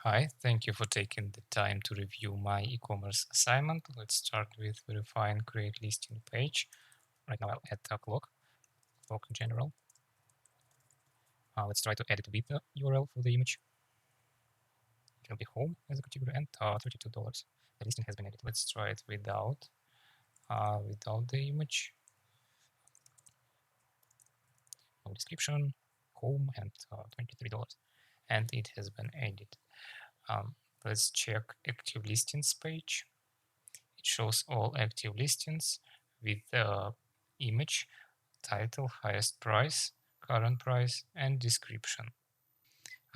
Hi, thank you for taking the time to review my e-commerce assignment. Let's start with verifying create listing page. Right now I'll add a clock in general. Let's try to edit with the URL for the image. It will be home as a category and $32. The listing has been edited. Let's try it without the image. No description, home, and $23. And it has been edited. Let's check active listings page. It shows all active listings with the image, title, highest price, current price, and description.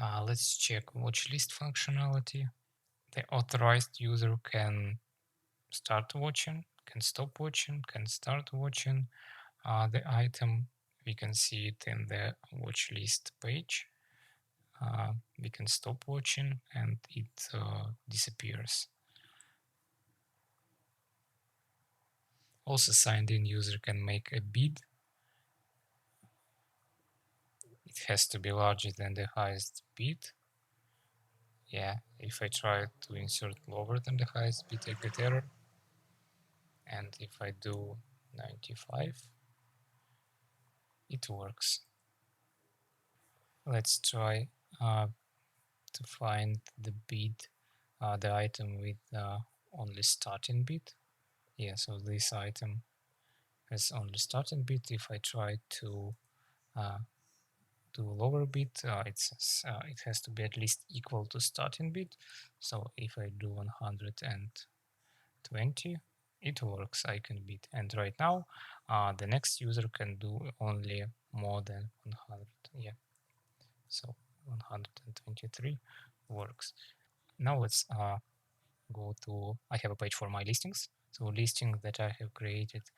Let's check watchlist functionality. The authorized user can start watching, can stop watching, can start watching the item. We can see it in the watchlist page. We can stop watching and it disappears. Also, signed in user can make a bid. It has to be larger than the highest bid. Yeah, if I try to insert lower than the highest bid, I get error. And if I do 95, it works. Let's try to find the bid, the item with only starting bid. Yeah, so this item has only starting bid. If I try to do lower bid, it says it has to be at least equal to starting bid. So if I do 120, it works. I can bid. And right now, the next user can do only more than 100. Yeah, so 123 works. Now let's go to, I have a page for my listings. So listings that I have created,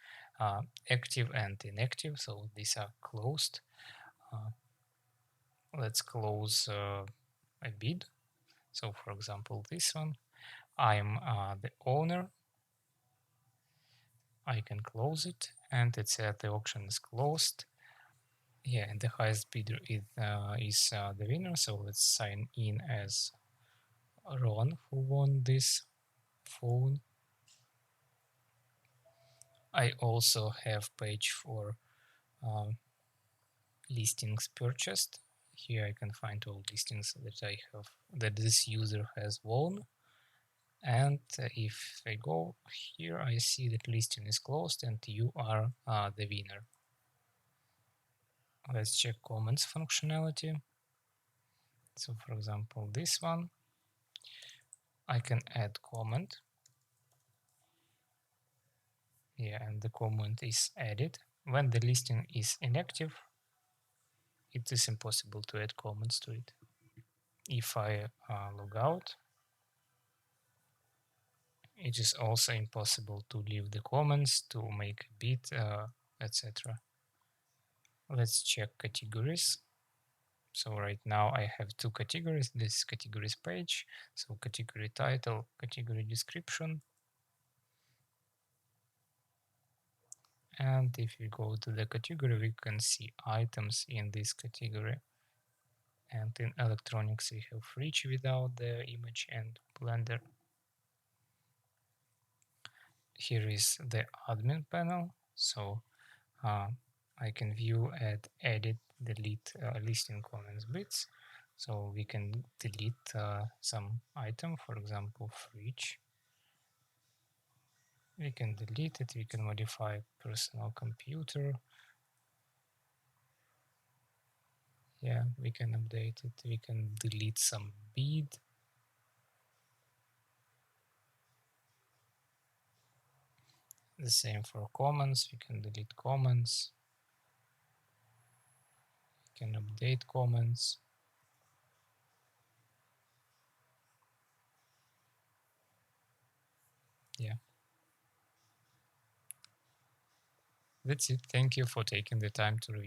active and inactive. So these are closed. Let's close a bid. So for example, this one, I'm the owner. I can close it and it said the auction is closed. Yeah, and the highest bidder is the winner. So let's sign in as Ron, who won this phone. I also have page for listings purchased. Here I can find all listings that I have, that this user has won. And if I go here, I see that listing is closed and you are the winner. Let's check comments functionality. So for example, this one, I can add comment. Yeah, and the comment is added. When the listing is inactive, it is impossible to add comments to it. If I log out, it is also impossible to leave the comments, to make a bid, etc. Let's check categories. So right now I have two categories. This categories page, so category title, category description. And if we go to the category, we can see items in this category. And in electronics, we have fridge without the image and blender. Here is the admin panel. So I can view, add, edit, delete listing comments bits. So we can delete some item, for example, fridge. We can delete it, we can modify personal computer. Yeah, we can update it, we can delete some bid. The same for comments, we can delete comments. We can update comments. Yeah. That's it. Thank you for taking the time to review.